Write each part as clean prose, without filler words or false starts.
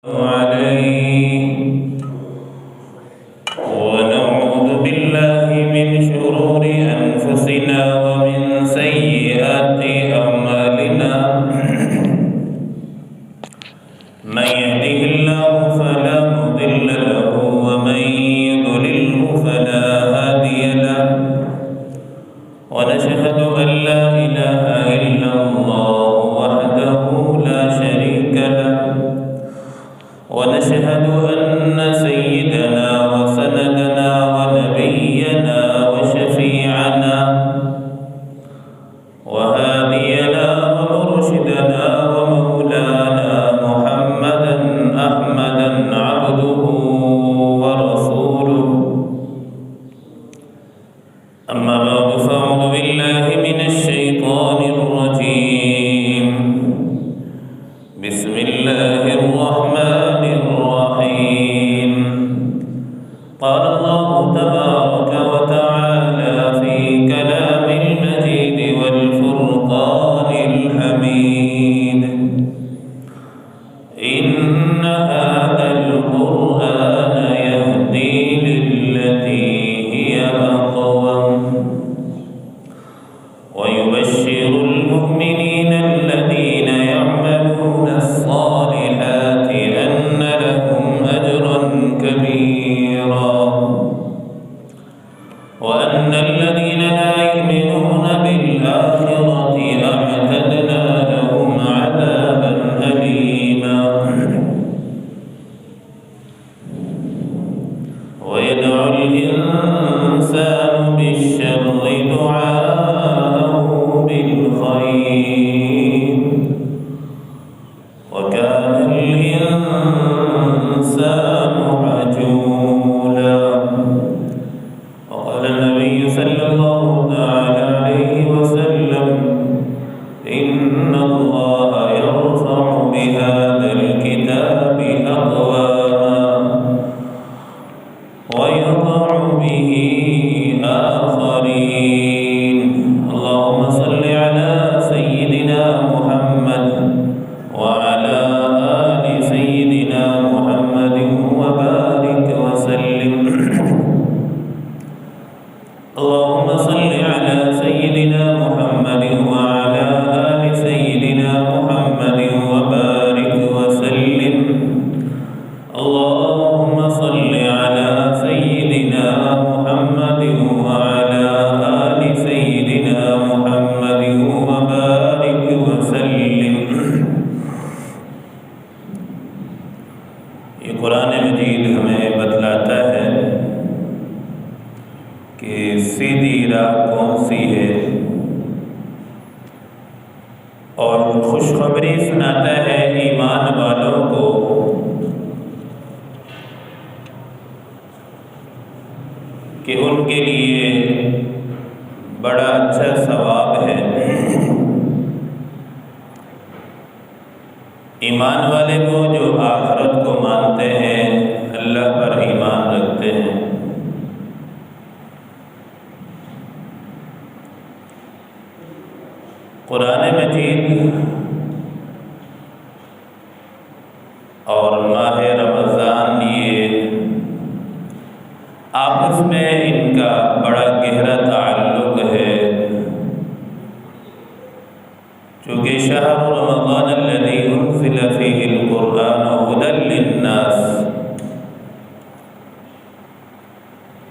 عليه ونعوذ بالله من شرور أنفسنا ومن سيئات أعمالنا من يهده الله فلا مضل له ومن يضلله فلا هادي له ونشهد أن لا إله إلا الله وحده لا شريك له ونشهد أن سيدنا وسندنا ونبينا وشفيعنا وهادينا ومرشدنا ومولانا محمدا أحمدا عبده ورسوله أما بعد فأعوذ بالله من الشيطان الرجيم بسم الله الرحمن الرحيم قال الله تبارك وتعالى في كلام المجيد والفرقان الحميد إن هذا القرآن يهدي للتي هي أقوم ويبشر المؤمنين الذين يعملون الصالحات أن لهم أجرا كبيرا وأن الذين لا يؤمنون بالآخرة أعتدنا لهم عذابا أليما ويدعو الإنسان بالشر دعاءه بالخير وكان الإنسان عجولا وقال النبي صلى الله تعالى عليه وسلم إن الله يرفع بهذا الكتاب أقواما ويضع به آخرين اللهم صل على سيدنا محمد وعلى آل سيدنا محمد وبارك وسلم اللهم صل على سيدنا محمد وعلى آل سيدنا محمد وبارك وسلم اللهم صل على سيدنا محمد وعلى آل سيدنا محمد وبارك وسلم یہ قرآن مجید ہمیں بتلاتا ہے کہ سیدھی راہ کون سی ہے اور خوشخبری سناتا ہے ایمان والوں کو کہ ان کے لیے بڑا اچھا ثواب ہے ایمان والے وہ جو آخرت کو مانتے ہیں اللہ پر ایمان رکھتے ہیں قرآن مجید اور ماہ رمضان یہ آپس میں ان کا بڑا گہرا تعلق ہے چونکہ شہر رمضان الذی انزل فیہ القرآن ہدی للناس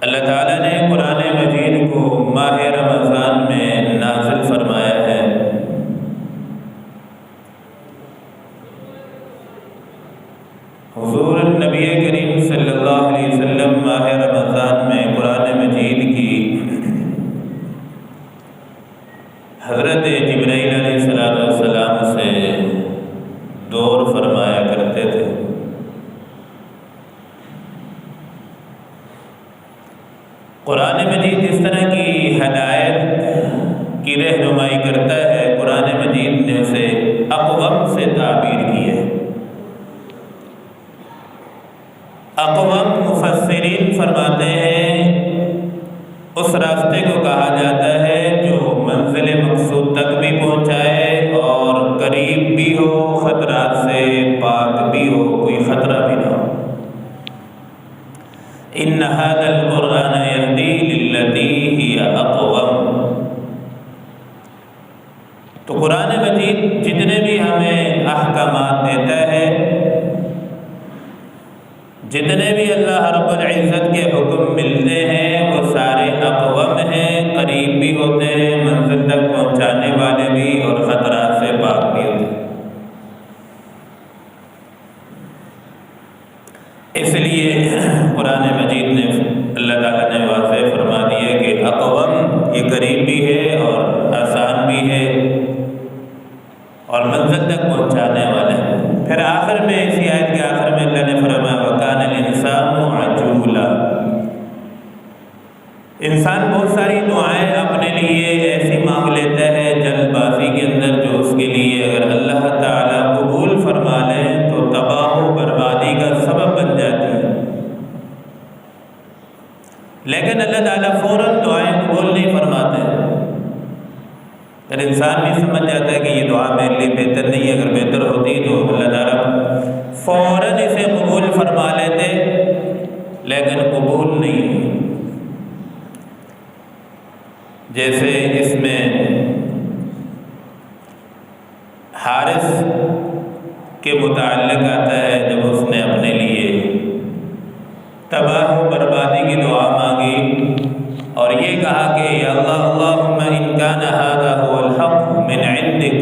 اللہ تعالیٰ نے قرآن مجید کو ماہ رمضان میں نازل فرمایا ہے حضور نبی کریم صلی اللہ علیہ وسلم ماہ رمضان میں قرآن مجید کی حضرت جبرائیل علیہ السلام سے دور فرمایا کرتے تھے قرآن مجید اس طرح کی ہدایت کی رہنمائی کرتا ہے قرآن مجید نے اسے اقوم سے تعبیر کی ہے اقوم مفسرین فرماتے ہیں اس راستے کو کہا جاتا ہے جو منزل مقصود تک بھی پہنچائے اور قریب بھی ہو، خطرات سے پاک بھی ہو، کوئی خطرہ خطرہ بھی نہ ہو۔ ان ھذا القرآن یہدی للتی ہی اقوم۔ تو قرآن مجید جتنے بھی ہمیں احکامات دیتا ہے، جتنے بھی اللہ رب العزت کے حکم ملتے ہیں، وہ سارے اقوم ہیں، قریب بھی ہوتے ہیں، منزل تک پہنچانے والے بھی، اور خطرات سے پاک بھی ہوتے ہیں۔ اس لیے قرآن مجید نے اللہ تعالیٰ نے واضح فرما دیا کہ اقوم یہ قریب بھی ہے اور آسان بھی ہے اور منزل تک پہنچانے والا ہے۔ پھر آخر میں، اسی آیت کے آخر میں اللہ نے فرمایا وَكَانَ الْإِنسَانُ عَجُولًا۔ انسان بہت ساری دعائیں اپنے لیے ایسی مانگ لیتا ہے جلد بازی کے اندر، جو اس کے لیے اگر اللہ تعالیٰ قبول فرما لے تو تباہ و بربادی کا سبب بن جاتی ہے۔ لیکن اللہ تعالیٰ فوراً دعائیں قبول نہیں فرماتے۔ پھر انسان بھی سمجھ جاتا ہے کہ یہ دعا میرے لیے بہتر نہیں ہے، اگر بہتر ہوتی تو اللہ تعالیٰ فوراً اسے قبول فرما لیتے، لیکن قبول نہیں۔ جیسے اس میں حارث کے متعلق آتا ہے، جب اس نے اپنے لیے تباہ و بربادی کی دعا مانگی اور یہ کہا کہ یا اللہ اللہم ان کان ھذا ھو الحق من عندک،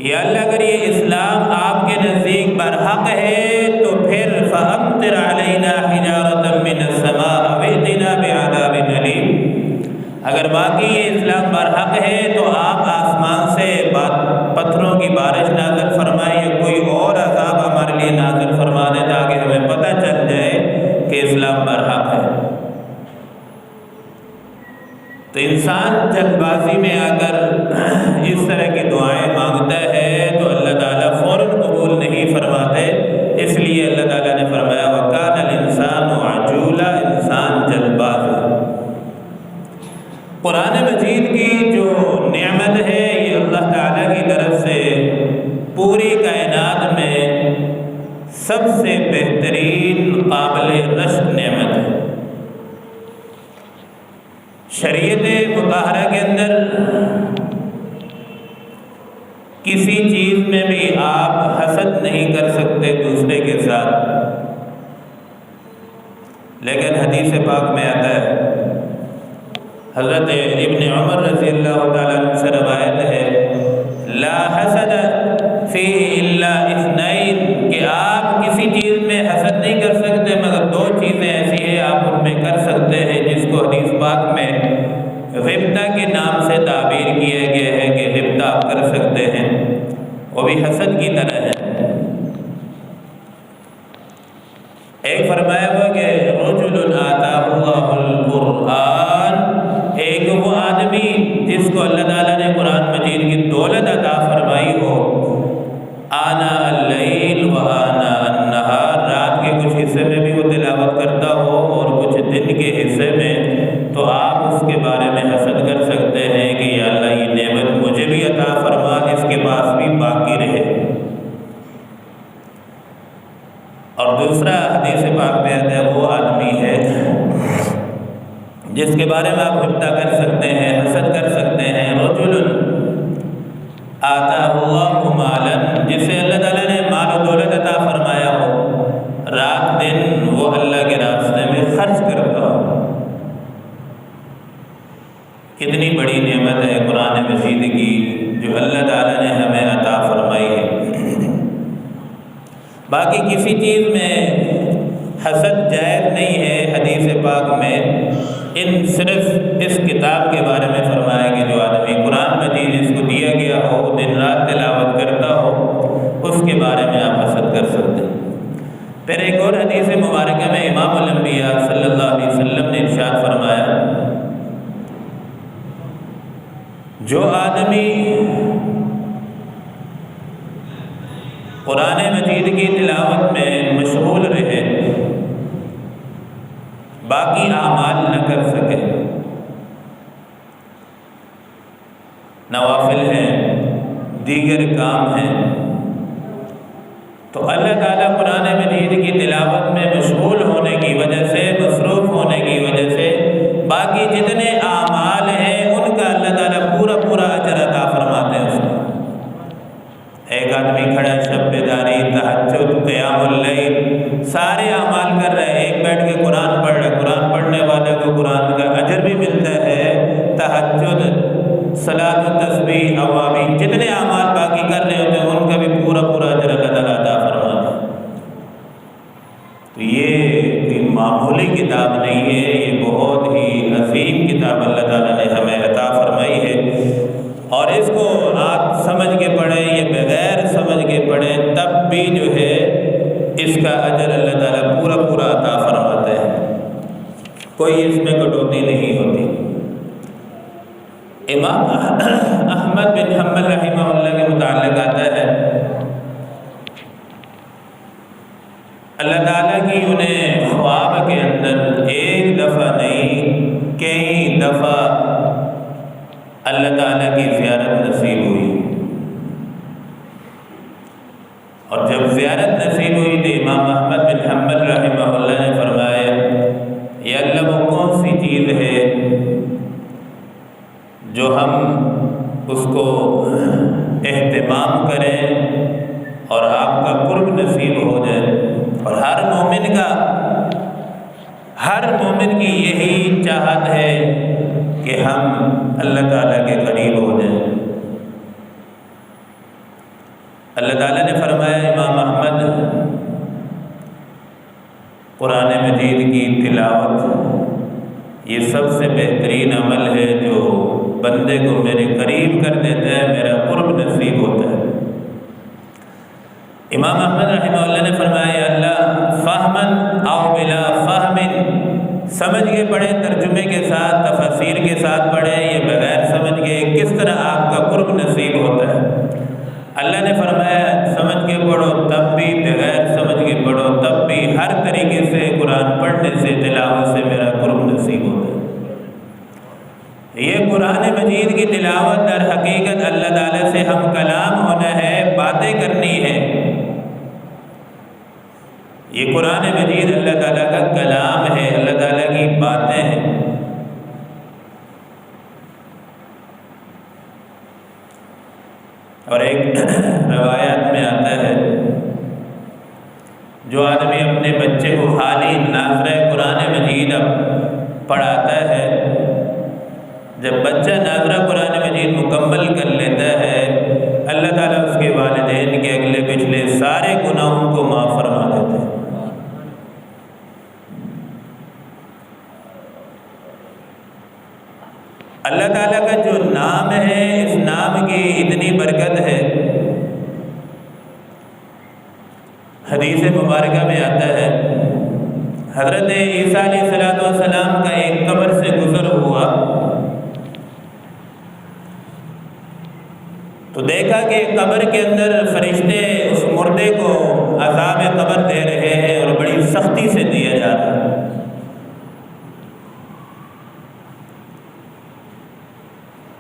یا اللہ اگر یہ اسلام آپ کے نزدیک برحق ہے تو پھر فامطر علینا حجارۃ من السماء او ائتنا بعذاب الیم۔ اگر باقی یہ اسلام برحق ہے تو آپ آسمان سے پتھروں کی بارش نازل فرمائیں، کوئی اور عذاب ہمارے لیے نازل فرما دیں تاکہ ہمیں پتہ چل جائے کہ اسلام برحق ہے۔ تو انسان جلد بازی میں آ کر اس طرح کی دعائیں مانگتا ہے تو اللہ تعالیٰ فوراً قبول نہیں فرماتے، اس لیے اللہ تعالیٰ نے فرمایا وَكَانَ الْإِنسَانُ عَجُولًا، انسان جلد باز ہے۔ قرآن مجید کی جو نعمت ہے یہ اللہ تعالیٰ کی طرف سے پوری کائنات میں سب سے بہترین قابل رشک نعمت ہے۔ شریعت مطہرہ کے اندر کسی چیز میں بھی آپ حسد نہیں کر سکتے دوسرے کے ساتھ، لیکن حدیث پاک میں آتا ہے، حضرت ابن عمر رضی اللہ تعالیٰ عنہ سے روایت ہے لا حسد فیہ الا اثنین، کہ آپ کسی چیز میں حسد نہیں کر سکتے مگر دو چیزیں ایسی ہیں آپ ان میں کر سکتے ہیں، جس کو حدیث پاک میں غبطہ کے نام سے تعبیر کیا گیا ہے کہ غبطہ آپ کر سکتے ہیں، وہ بھی حسد کی طرح ہے۔ ایک فرمایا ہوا کہ رجل آتاہ اللہ القرآن، ایک وہ آدمی جس کو اللہ تعالیٰ نے قرآن مجید کی دولت عطا فرمائی ہو، آنا اللیل و آنا النہار، رات کے کچھ حصے میں بھی وہ تلاوت کرتا ہو اور کچھ دن کے حصے میں، تو آپ اس کے بارے میں حسد کر سکتے ہیں کہ یا اللہ یہ نعمت مجھے بھی عطا فرما، اس کے پاس بھی باقی رہے۔ اور دوسرا حدیث پاک میں آتا ہے وہ آدمی ہے جس کے بارے میں آپ غبطہ کر سکتے ہیں، حسد کر سکتے ہیں، رجل آتاہ اللہ مالا، جسے اللہ تعالیٰ نے مال و دولت عطا فرمایا ہو، رات دن وہ اللہ کے راستے میں خرچ کرتا ہو۔ کتنی بڑی نعمت ہے قرآن مجید کی جو اللہ تعالیٰ نے ہمیں عطا فرمائی ہے۔ باقی کسی چیز میں حسد جائز نہیں ہے۔ حدیث پاک میں صرف اس کتاب کے بارے میں فرمایا کہ جو آدمی قرآن مجید اس کو دیا گیا ہو، دن رات تلاوت کرتا ہو، اس کے بارے میں آپ حسد کر سکتے ہیں۔ پھر ایک اور حدیث مبارکہ میں امام الانبیاء صلی اللہ علیہ وسلم نے ارشاد فرمایا، جو آدمی قرآن مجید کی تلاوت میں مشغول رہے، باقی اعمال نہ کر سکے، نوافل ہیں، دیگر کام ہیں، تو اللہ تعالیٰ قرآن مجید کی تلاوت میں مشغول ہونے کی وجہ سے، مصروف ہونے کی وجہ سے باقی جتنے اعمال ہیں ان کا اللہ تعالیٰ پورا پورا اجر عطا فرماتے ہیں اس کو۔ ایک آدمی کھڑا شب بیداری، تہجد، قیام اللیل، سارے اعمال کر رہے ہیں، ایک بیٹھ کے قرآن پڑھ رہے، قرآن پڑھنے والے کو قرآن کا اجر بھی ملتا ہے، تہجد، صلاۃ و تسبیح، اوابین، جتنے اعمال باقی کر رہے ہوتے ہیں ان کا بھی پورا پورا اجر اللہ تعالیٰ عطا فرماتا ہے۔ تو یہ کوئی معمولی کتاب نہیں ہے، یہ بہت ہی عظیم کتاب اللہ تعالیٰ نے ہمیں عطا فرمائی ہے، اور اس کو آپ سمجھ کے پڑھیں یا بغیر سمجھ کے پڑھیں تب بھی جو ہے اس کا اجر اللہ تعالیٰ پورا پورا عطا فرماتا ہے، کوئی اس میں کٹوتی نہیں ہوتی۔ امام احمد بن حنبل رحمہ اللہ کے متعلق آتا ہے، اللہ تعالیٰ کی انہیں خواب کے اندر ایک دفعہ نہیں کئی دفعہ اللہ تعالیٰ کی زیارت نصیب ہوئی، اور جب زیارت نصیب ہوئی تو امام احمد بن حنبل رحمہ اللہ نے فرمایا، یا اللہ وہ کون سی چیز ہے جو ہم اس کو اہتمام کریں اور آپ کا قرب نصیب ہو جائے۔ اور ہر مومن کی یہی چاہت ہے کہ ہم اللہ تعالیٰ کے قریب ہو جائیں۔ اللہ تعالیٰ نے فرمایا، امام احمد، قرآن مجید کی تلاوت یہ سب سے بہترین عمل ہے جو بندے کو میرے قریب کر دیتا ہے، میرا قرب نصیب ہوتا ہے۔ امام احمد رحمہ اللہ نے فرمایا، یا اللہ، فہمن او بلا فہمن، سمجھ کے پڑھیں، ترجمے کے ساتھ، تفسیر کے ساتھ پڑھیں یا بغیر سمجھ کے، کس طرح آپ کا قرب نصیب ہوتا ہے۔ اللہ نے فرمایا سمجھ کے پڑھو تب بھی، بغیر سمجھ کے پڑھو تب بھی، ہر طریقے سے قرآن پڑھنے سے، تلاوت سے میرا قرب نصیب ہوتا ہے۔ یہ قرآن مجید کی تلاوت در حقیقت اللہ تعالیٰ سے ہم کلام ہونا ہے، باتیں کرنی ہے۔ یہ قرآن مجید اللہ تعالیٰ کا کلام ہے، اللہ تعالیٰ کی باتیں ہیں۔ اور ایک روایت میں آتا ہے، جو آدمی اپنے بچے کو خالی ناظرہ قرآن مجید پڑھاتا ہے، جب بچہ ناظرہ قرآن مجید مکمل کر لیتا ہے، اللہ تعالیٰ اس کے والدین کے اگلے پچھلے سارے گناہوں کو معاف فرما دیتا ہے۔ اللہ تعالیٰ کا جو نام ہے، اس نام کی اتنی برکت ہے، حدیث مبارکہ میں آتا ہے، حضرت عیسیٰ علیہ السلام کا ایک قبر سے گزر ہوا تو دیکھا کہ قبر کے اندر فرشتے اس مردے کو عذاب قبر دے رہے ہیں اور بڑی سختی سے دیا جا رہا ہے۔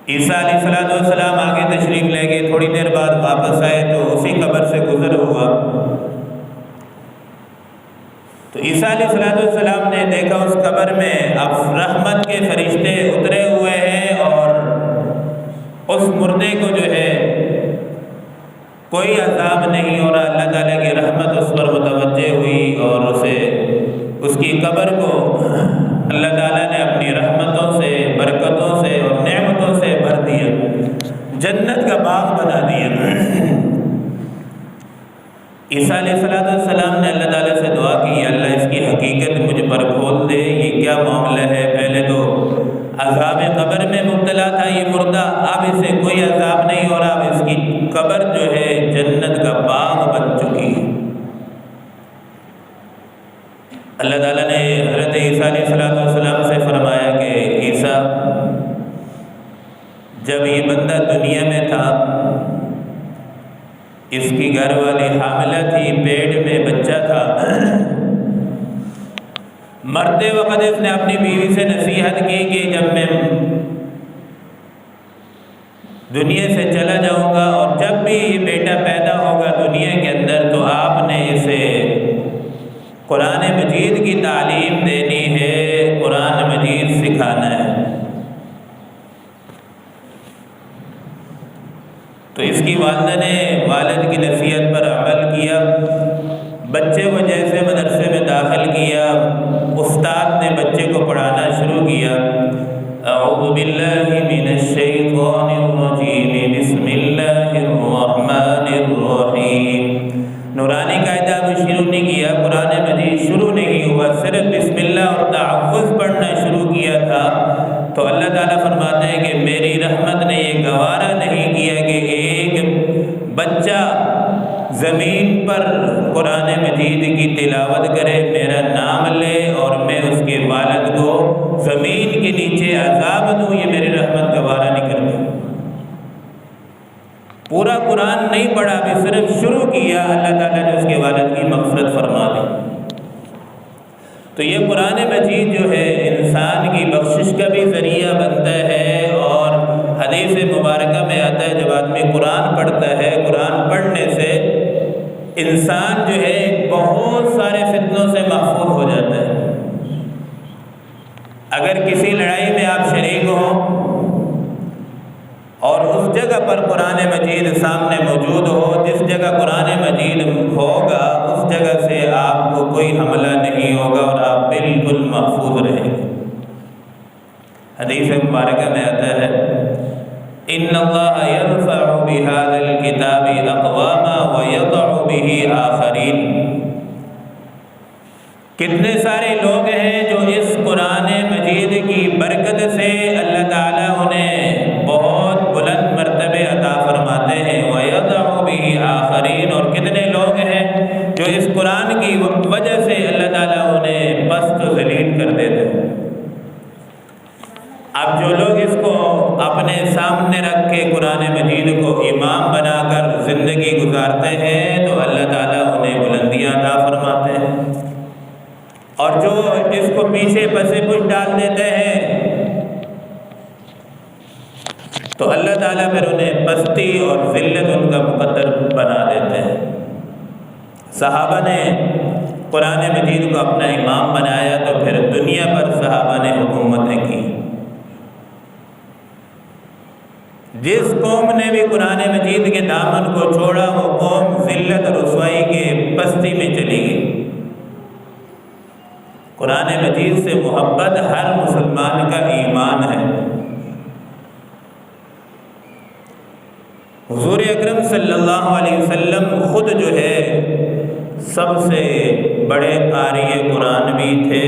عیسیٰ علیہ السلام آگے تشریف لے گئے، تھوڑی دیر بعد واپس آئے تو اسی قبر سے گزر ہوا تو عیسیٰ علیہ السلام نے دیکھا اس قبر میں اب رحمت کے فرشتے اترے ہوئے ہیں اور اس مردے کو جو ہے کوئی عذاب نہیں ہو رہا۔ اللہ تعالیٰ کی رحمت اس پر متوجہ ہوئی اور اس کی قبر کو اللہ تعالیٰ نے اپنی رحمتوں سے، برکتوں سے اور نعمتوں سے بھر دیا، جنت کا باغ بنا دیا۔ عیسیٰ علیہ السلام نے اللہ تعالیٰ سے دعا کی، اللہ اس کی حقیقت مجھ پر کھول دے، یہ کیا معاملہ ہے؟ پہلے تو عذاب قبر میں مبتلا تھا یہ مردہ، اب اسے کوئی عذاب نہیں ہو رہا، اب اس کی قبر جو ہے جنت کا باغ بن چکی ہے۔ اللہ تعالیٰ نے حضرت عیسیٰ علیہ السلام سے فرمایا کہ عیسیٰ، جب یہ بندہ دنیا میں تھا، اس کی گھر والی حاملہ تھی، پیٹ میں بچہ تھا، مرتے وقت اس نے اپنی بیوی سے نصیحت کی کہ جب میں دنیا سے چلا جاؤں گا اور جب بھی یہ بیٹا پیدا ہوگا دنیا کے اندر تو آپ قرآن مجید کی تعلیم دینی ہے، قرآن مجید سکھانا ہے۔ تو اس کی والدہ نے والد کی نصیحت پر عمل کیا، بچے کو جیسے مدرسے میں داخل کیا، استاد نے بچے کو پڑھانا شروع کیا۔ اعوذ باللہ من الشیطان الرجیم، بسم اللہ الرحمن الرحیم۔ نورانی قاعدہ کو شروع نہیں کیا، قرآن مجید شروع نہیں ہوا، صرف بسم اللہ اور تحفظ پڑھنا شروع کیا تھا۔ تو اللہ تعالیٰ فرماتے ہیں کہ میری رحمت نے یہ گوارا نہیں کیا کہ ایک بچہ زمین پر قرآن مجید کی تلاوت کرے، میرا نام لے اور میں اس کے والد کو زمین کے نیچے عذاب دوں، یہ میری رحمت گوارا نہیں کرتی۔ پورا قرآن نہیں پڑھا، بھی صرف شروع کیا، اللہ تعالیٰ نے اس کے والد کی مغفرت فرما دی۔ تو یہ قرآن مجید جو ہے انسان کی بخشش کا بھی ذریعہ بنتا ہے، اور حدیث مبارکہ میں آتا ہے جب آدمی قرآن پڑھتا ہے، قرآن پڑھنے سے انسان جو ہے بہت سارے فتنوں سے محفوظ ہو جاتا ہے۔ اگر کسی لڑائی میں آپ شریک ہوں اور اس جگہ پر قرآن مجید سامنے موجود ہو، جس جگہ قرآن مجید ہوگا اس جگہ سے آپ کو کوئی حملہ نہیں ہوگا اور آپ بالکل محفوظ رہیں گے۔ حدیث مبارکہ میں آتا ہے ان اللہ یرفع بہذا الکتاب اقواما ویضع بہ آخرین۔ کتنے سارے لوگ ہیں جو اس قرآن مجید کی برکت سے اللہ تعالیٰ انہیں بہت بلند مرتبے عطا فرماتے ہیں، وَيَضَعُ بِهِ آخَرِينَ، اور کتنے لوگ ہیں جو اس قرآن کی وجہ سے اللہ تعالیٰ انہیں پست و ذلیل کر دیتے ہیں۔ اب جو لوگ اس کو اپنے سامنے رکھ کے قرآن مجید کو امام بنا کر زندگی گزارتے ہیں تو اللہ تعالیٰ انہیں بلندیاں عطا فرماتے ہیں، اور جو اس کو پیچھے پسے پش ڈال دیتے ہیں تو اللہ تعالیٰ پھر انہیں پستی اور ذلت ان کا مقدر بنا دیتے ہیں۔ صحابہ نے قرآن مجید کو اپنا امام بنایا تو پھر دنیا پر صحابہ نے حکومتیں کی۔ جس قوم نے بھی قرآن مجید کے دامن کو چھوڑا وہ قوم ذلت اور رسوائی کے پستی میں چلی گئی۔ قرآن مجید سے محبت ہر مسلمان کا ایمان ہے۔ حضور اکرم صلی اللہ علیہ وسلم خود جو ہے سب سے بڑے قاری قرآن بھی تھے،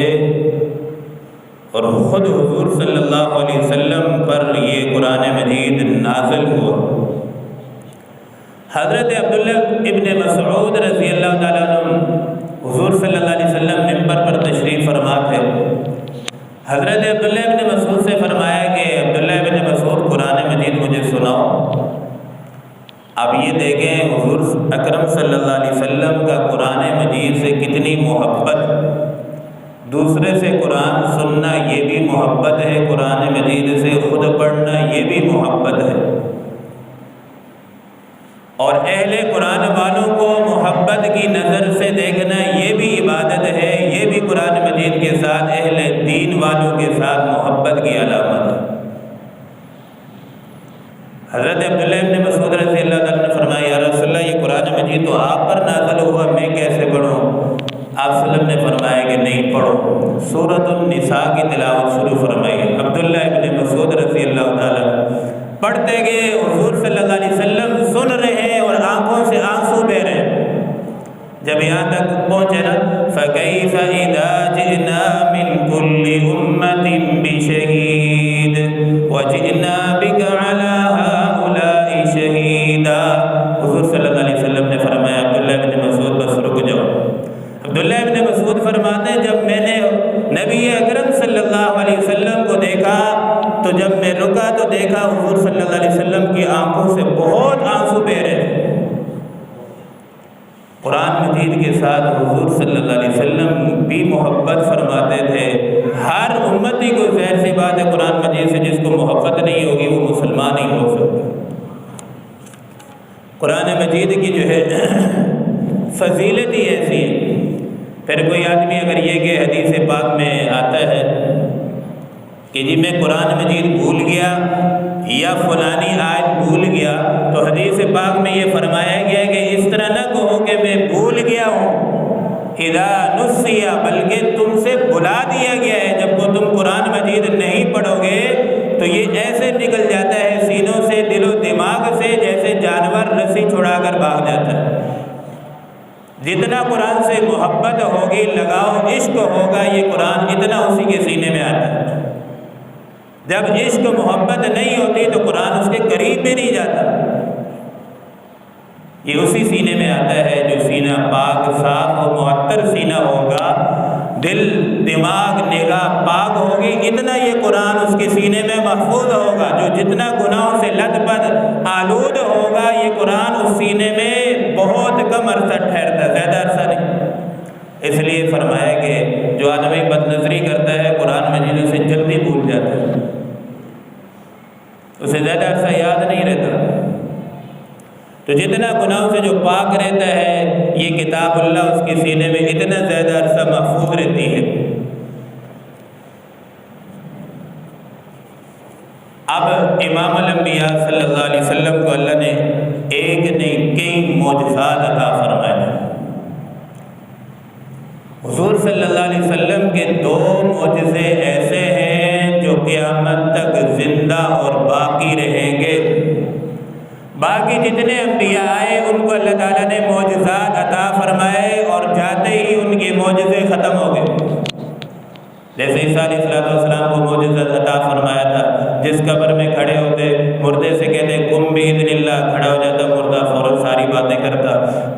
اور خود حضور صلی اللہ علیہ وسلم پر یہ قرآن مجید نازل ہوا۔ حضرت عبداللہ ابن مسعود رضی اللہ تعالیٰ عنہ حضور صلی اللہ علیہ وسلم منبر پر تشریف فرما تھے۔ حضرت عبداللہ ابن مسعود سے فرمایا کہ عبداللہ ابن مسعود قرآن مجید مجھے سناؤ۔ اب یہ دیکھیں حضور اکرم صلی اللہ علیہ وسلم کا قرآن مجید سے کتنی محبت، دوسرے سے قرآن سننا یہ بھی محبت ہے، قرآن مجید سے خود پڑھنا یہ بھی محبت ہے، اور اہل قرآن والوں کو محبت کی نظر سے دیکھنا یہ بھی عبادت ہے، یہ بھی قرآن مجید کے ساتھ اہل دین والوں کے ساتھ محبت کی علامت ہے۔ حضرت عبداللہ ابن مسعود رضی اللہ تعالیٰ نے فرمایا یا رسول اللہ یہ قرآن مجید تو آپ پر نازل ہوا، میں کیسے پڑھوں؟ آپ صلی اللہ علیہ وسلم نے فرمایا کہ نہیں پڑھو، سورۃ النساء کی تلاوت شروع فرمائی۔ عبداللہ ابن مسعود رضی اللہ تعالیٰ پڑھتے گئے، حضور صلی اللہ علیہ وسلم سن رہے ہیں اور آنکھوں سے آنسو بہ رہے ہیں۔ جب یہاں تک پہنچے نا فَكَيْفَ إِذَا جِئْنَا مِنْ كُلِّ أُمَّةٍ بِشَهِيدٍ وَجِئْنَا بِكَ عَلَى هَؤُلَاءِ شَهِيدًا۔ حضور صلی اللہ علیہ وسلم نے فرمایا عبداللہ ابن مسعود بس رک جاؤ۔ عبداللہ ابن مسعود فرماتے ہیں جب میں نے نبی اکرم صلی اللہ علیہ وسلم کو دیکھا تو جب میں رکا تو دیکھا حضور صلی اللہ علیہ وسلم کی آنکھوں سے بہت آنسو بہ رہے تھے۔ قرآن مجید کے ساتھ حضور صلی اللہ علیہ وسلم بھی محبت فرماتے تھے۔ ہر امتی کو ظاہر سی بات ہے قرآن مجید سے جس کو محبت نہیں ہوگی وہ مسلمان ہی ہو سکتا۔ قرآن مجید کی جو ہے فضیلت ہی ایسی ہے پھر کوئی آدمی اگر یہ کہ حدیث پاک میں آتا ہے کہ جی میں قرآن مجید بھول گیا یا فلانی آیت بھول گیا، تو حدیث پاک میں یہ فرمایا گیا ہے کہ اس طرح نہ کہو کہ میں بھول گیا ہوں، اذا نسیا، بلکہ تم سے بلا دیا گیا ہے۔ جب کو تم قرآن مجید نہیں پڑھو گے تو یہ ایسے نکل جاتا ہے سینوں سے، دل و دماغ سے، جیسے جانور رسی چھڑا کر بھاگ جاتا ہے۔ جتنا قرآن سے محبت ہوگی، لگاؤ، عشق ہوگا، یہ قرآن اتنا اسی کے سینے میں آتا ہے۔ جب عشق محبت نہیں ہوتی تو قرآن اس کے قریب بھی نہیں جاتا۔ یہ اسی سینے میں آتا ہے جو سینہ پاک، صاف و معطر سینہ ہوگا، دل، دماغ، نگاہ پاک ہوگی، اتنا یہ قرآن اس کے سینے میں محفوظ ہوگا۔ جو جتنا گناہوں سے لت پت آلود ہوگا، یہ قرآن اس سینے میں بہت کم عرصہ ٹھہرتا، زیادہ عرصہ نہیں۔ اس لیے فرمایا کہ جو آدمی بد نظری کرتا ہے قرآن مجید سے جلدی بھول جاتا ہے، اسے زیادہ عرصہ یاد نہیں رہتا۔ تو جتنا گناہوں سے جو پاک رہتا ہے، یہ کتاب اللہ اس کے سینے میں اتنا زیادہ عرصہ محفوظ رہتی ہے۔ اب امام الانبیاء صلی اللہ علیہ وسلم کو اللہ نے ایک نہیں کئی معجزات عطا فرمائے۔ حضور صلی اللہ علیہ وسلم کے 2 معجزے ایسے ہیں جو قیامت تک زندہ اور باقی رہیں گے۔ باقی جتنے انبیاء آئے ان کو اللہ تعالیٰ نے معجزات عطا فرمائے اور جاتے ہی ان کے معجزے ختم ہو گئے۔ جیسے عیسیٰ علیہ السلام کو معجزہ عطا فرمایا تھا، جس قبر میں کھڑے ہوتے مردے سے کہتے قم بإذن اللہ، کھڑا ہو جاتا مردہ، فوراً ساری باتیں کرتا،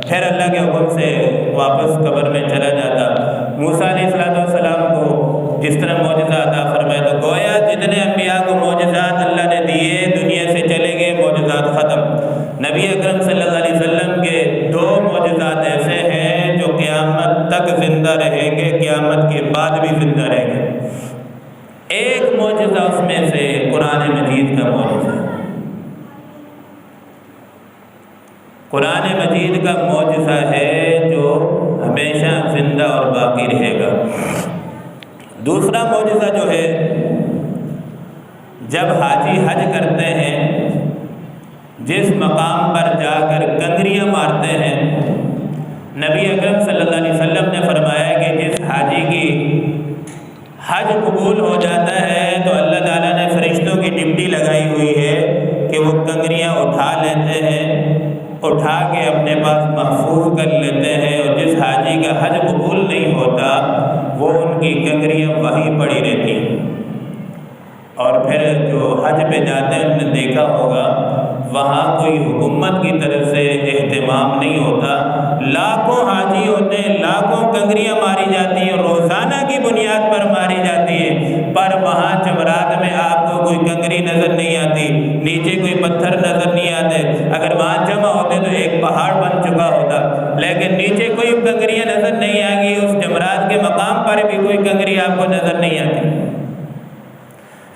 پھر اللہ کے حکم سے واپس قبر میں چلا جاتا۔ موسیٰ علیہ السلام کو جس طرح معجزہ عطا فرمایا، تو گویا جتنے انبیاء کو معجزات اللہ نے دیے دنیا سے چلے گئے، معجزات ختم۔ نبی اکرم صلی اللہ علیہ وسلم کے 2 معجزات ایسے ہیں جو قیامت تک زندہ رہیں گے، قیامت کے بعد بھی زندہ رہیں گے۔ ایک معجزہ اس میں سے قرآن مجید کا معجزہ، قرآن مجید کا معجزہ ہے جو ہمیشہ زندہ اور باقی رہے گا۔ دوسرا معجزہ جو ہے، جب حاجی حج کرتے ہیں، جس مقام پر جا کر کنگریاں مارتے ہیں، نبی اکرم صلی اللہ علیہ وسلم نے فرمایا کہ جس حاجی کی حج قبول ہو جاتا ہے تو اللہ تعالیٰ نے فرشتوں کی ڈپٹی لگائی ہوئی ہے کہ وہ کنگریاں اٹھا لیتے ہیں، اٹھا کے اپنے پاس محفوظ کر لیتے ہیں، اور جس حاجی کا حج قبول نہیں ہوتا وہ ان کی کنگریاں وہیں پڑی رہتی ہیں۔ اور پھر جو حج پہ جاتے ہیں انہوں نے دیکھا ہوگا وہاں کوئی حکومت کی طرف سے اہتمام نہیں ہوتا، لاکھوں حاجی ہوتے ہیں، لاکھوں کنگریاں ماری جاتی ہیں، روزانہ کی بنیاد پر ماری جاتی ہے، پر وہاں جمرات میں آپ کو کوئی کنگری نظر نہیں آتی، نیچے کوئی پتھر نظر نہیں آتے۔ اگر وہاں جمع ہوتے تو ایک پہاڑ بن چکا ہوتا، لیکن نیچے کوئی کنگریاں نظر نہیں آئیں گی، اس جمرات کے مقام پر بھی کوئی کنگری آپ کو نظر نہیں آتی۔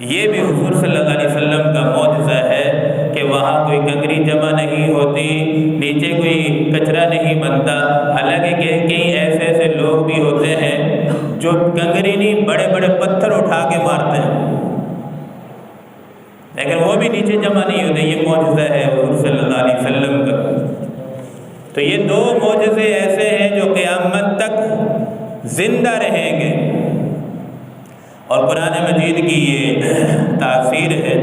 یہ بھی حضور صلی اللہ علیہ وسلم کا معجزہ ہے کہ وہاں کوئی کنگری جمع نہیں ہوتی، نیچے کوئی کچرا نہیں بنتا۔ حالانکہ کئی ایسے ایسے لوگ بھی ہوتے ہیں جو کنگری نہیں بڑے بڑے پتھر اٹھا کے مارتے ہیں، لیکن وہ بھی نیچے جمع نہیں ہوتے۔ یہ معجزہ ہے حضور صلی اللہ علیہ وسلم کا۔ تو یہ 2 معجزے ایسے ہیں جو قیامت تک زندہ رہیں گے، اور قرآن مجید کی یہ تاثیر ہے۔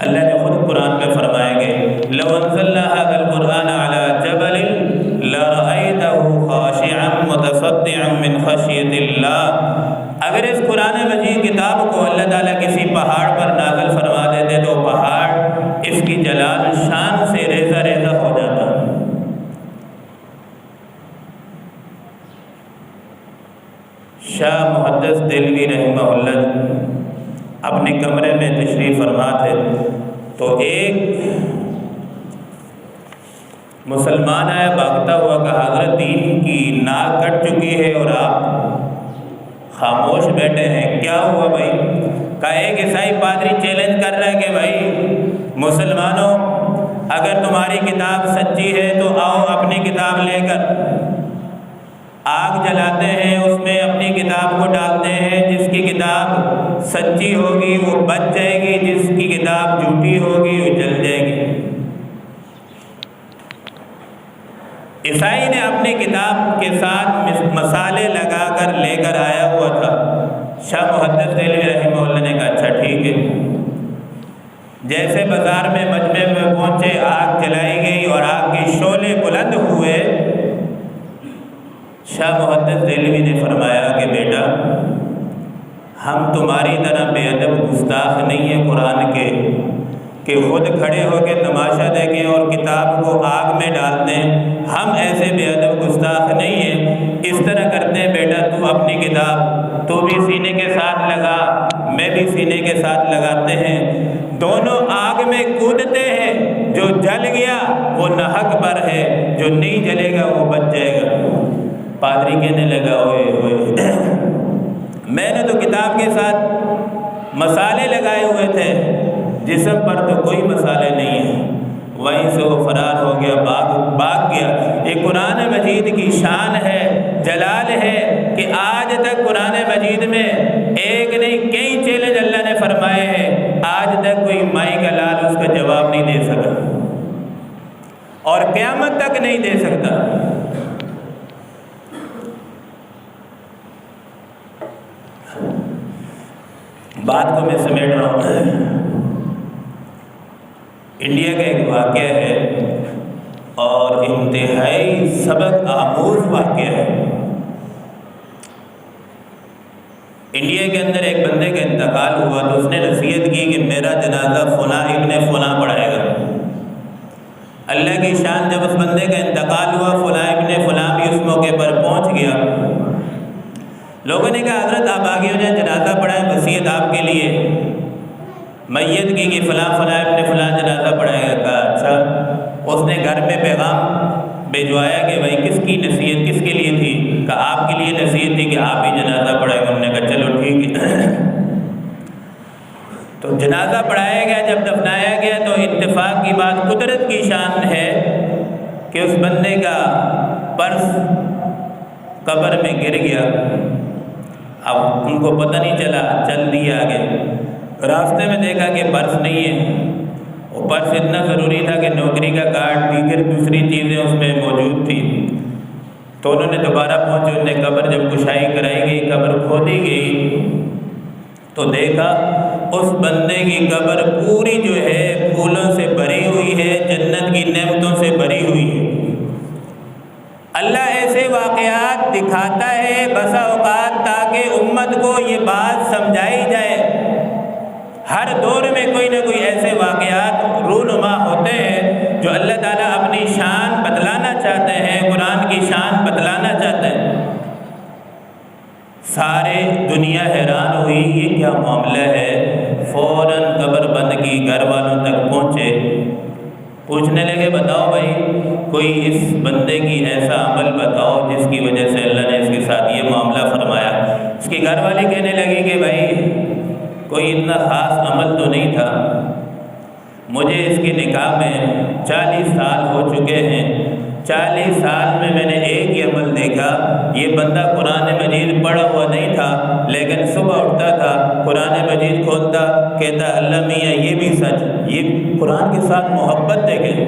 اللہ نے خود قرآن میں فرمائے گے لو انزلنا هذا القرآن على جبل لرأيته خاشعا متصدعا من خشية الله، اگر اس قرآن مجید کتاب کو اللہ تعالیٰ کسی پہاڑ پر نازل فرما دیتے تو پہاڑ اس کی جلال شان سے ریزہ ریزہ ہو جاتا۔ شاہ محدث دہلوی رحمہ اللہ اپنے کمرے میں تشریف فرما تھے، تو ایک مسلمان آیا بھاگتا ہوا، کہا حضرت دین کی ناک کٹ چکی ہے اور آپ خاموش بیٹھے ہیں، کیا ہوا بھائی؟ کہا ایک عیسائی پادری چیلنج کر رہا ہے کہ بھائی مسلمانوں، اگر تمہاری کتاب سچی ہے تو آؤ اپنی کتاب لے کر آگ جلاتے ہیں، اس میں اپنی کتاب کو ڈالتے ہیں، جس کی کتاب سچی ہوگی وہ بچ جائے گی، جس کی کتاب جھوٹی ہوگی وہ جل جائے گی۔ عیسائی نے اپنی کتاب کے ساتھ مسالے لگا کر لے کر آیا ہوا تھا۔ شاہ محدث دہلوی رحمہ اللہ نے کہا اچھا ٹھیک ہے۔ جیسے بازار میں مجمع میں پہنچے، آگ جلائی گئی اور آگ کے شعلے بلند ہوئے، شاہ محدث دہلوی نے فرمایا کہ بیٹا ہم تمہاری طرح بے ادب گستاخ نہیں ہیں قرآن کے کہ خود کھڑے ہو کے تماشا دیکھیں اور کتاب کو آگ میں ڈال دیں۔ ہم ایسے بے ادب گستاخ نہیں ہیں، اس طرح کرتے ہیں بیٹا تو اپنی کتاب تو بھی سینے کے ساتھ لگا، میں بھی سینے کے ساتھ لگاتے ہیں، دونوں آگ میں کودتے ہیں، جو جل گیا وہ نحق پر ہے، جو نہیں جلے گا وہ بچ جائے گا۔ پادری کہنے لگا اوئے اوئے میں نے تو کتاب کے ساتھ مسالے لگائے ہوئے تھے، جسم پر تو کوئی مسالے نہیں ہیں۔ وہیں سے وہ فرار ہو گیا، بھاگ گیا۔ یہ قرآن مجید کی شان ہے، جلال ہے کہ آج تک قرآن مجید میں ایک نہیں کئی چیلنج اللہ نے فرمائے ہیں، آج تک کوئی مائی کا لال اس کا جواب نہیں دے سکا اور قیامت تک نہیں دے سکتا۔ بات کو میں سمیٹ رہا ہوں۔ انڈیا کا ایک واقعہ ہے اور انتہائی سبق آموز واقعہ ہے۔ انڈیا کے اندر ایک بندے کا انتقال ہوا تو اس نے نصیحت کی کہ میرا جنازہ فلاں ابن فلاں پڑھائے گا۔ اللہ کی شان، جب اس بندے کا انتقال ہوا فلاں ابن فلاں بھی اس موقع پر پہنچ گیا۔ لوگوں نے کہا حضرت آپ آگے ہو جائیں، جنازہ پڑھائیں، وصیت آپ کے لیے۔ میت کی کہ فلاں فلاں ابن فلاں جنازہ پڑھائے گا۔ کہا اچھا۔ اس نے گھر میں پیغام بھیجوایا کہ بھائی کس کی نصیحت کس کے لیے تھی؟ کہا آپ کے لیے نصیحت تھی کہ آپ ہی جنازہ پڑھائے گا۔ انہوں نے کہا چلو ٹھیک ہے۔ تو جنازہ پڑھایا گیا، جب دفنایا گیا تو اتفاق کی بات، قدرت کی شان ہے کہ اس بندے کا پرس قبر میں گر گیا۔ اب ان کو پتہ نہیں چلا، چل دیے آگے، راستے میں دیکھا کہ پرس نہیں ہے۔ وہ پرس اتنا ضروری تھا کہ نوکری کا کارڈ دیگر دوسری چیزیں اس میں موجود تھی۔ تو انہوں نے دوبارہ پہنچے، انہوں نے قبر جب کشائی کرائی گئی، قبر کھودی گئی تو دیکھا اس بندے کی قبر پوری جو ہے پھولوں سے بھری ہوئی ہے، جنت کی نعمتوں سے بھری ہوئی ہے۔ اللہ ایسے واقعات دکھاتا ہے بسا اوقات تاکہ امت کو یہ بات سمجھائی جائے۔ ہر دور میں کوئی نہ کوئی ایسے واقعات رونما ہوتے ہیں جو اللہ تعالیٰ اپنی شان بتلانا چاہتے ہیں، قرآن کی شان بتلانا چاہتے ہیں۔ سارے دنیا حیران ہوئی یہ کیا معاملہ ہے، فوراً قبر بند کی، گھر والوں تک پہنچے، پوچھنے لگے بتاؤ بھائی کوئی اس بندے کی ایسا عمل بتاؤ جس کی وجہ سے اللہ نے اس کے ساتھ یہ معاملہ فرمایا۔ اس کی گھر والی کہنے لگی کہ بھائی کوئی اتنا خاص عمل تو نہیں تھا، مجھے اس کے نکاح میں 40 سال ہو چکے ہیں، 40 سال میں نے ایک ہی عمل دیکھا، یہ بندہ قرآن مجید پڑھا ہوا نہیں تھا لیکن صبح اٹھتا تھا قرآن مجید کھولتا، کہتا اللہ میاں یہ بھی سچ، یہ قرآن کے ساتھ محبت دیکھیں،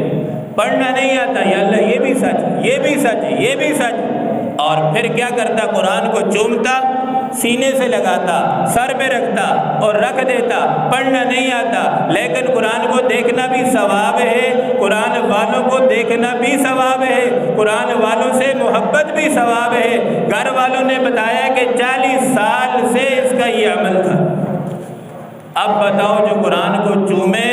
پڑھنا نہیں آتا یا اللہ یہ بھی سچ، یہ بھی سچ، یہ بھی سچ، اور پھر کیا کرتا قرآن کو چومتا، سینے سے لگاتا، سر پہ رکھتا اور رکھ دیتا۔ پڑھنا نہیں آتا لیکن قرآن کو دیکھنا بھی ثواب ہے، قرآن والوں کو دیکھنا بھی ثواب ہے، قرآن والوں سے محبت بھی ثواب ہے۔ گھر والوں نے بتایا کہ 40 سال سے اس کا یہ عمل تھا۔ اب بتاؤ جو قرآن کو چومے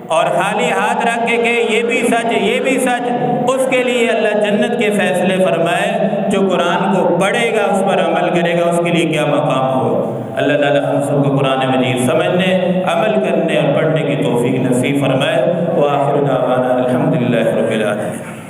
اور خالی ہاتھ رکھ کے کہ یہ بھی سچ، یہ بھی سچ، اس کے لیے اللہ جنت کے فیصلے فرمائے۔ جو قرآن کو پڑھے گا اس پر عمل کرے گا اس کے لیے کیا مقام ہوگا۔ اللہ تعالیٰ ہم سب کو قرآن مجید سمجھنے، عمل کرنے اور پڑھنے کی توفیق نصیب فرمائے۔ وآخر دعوانا الحمدللہ رب العالمین۔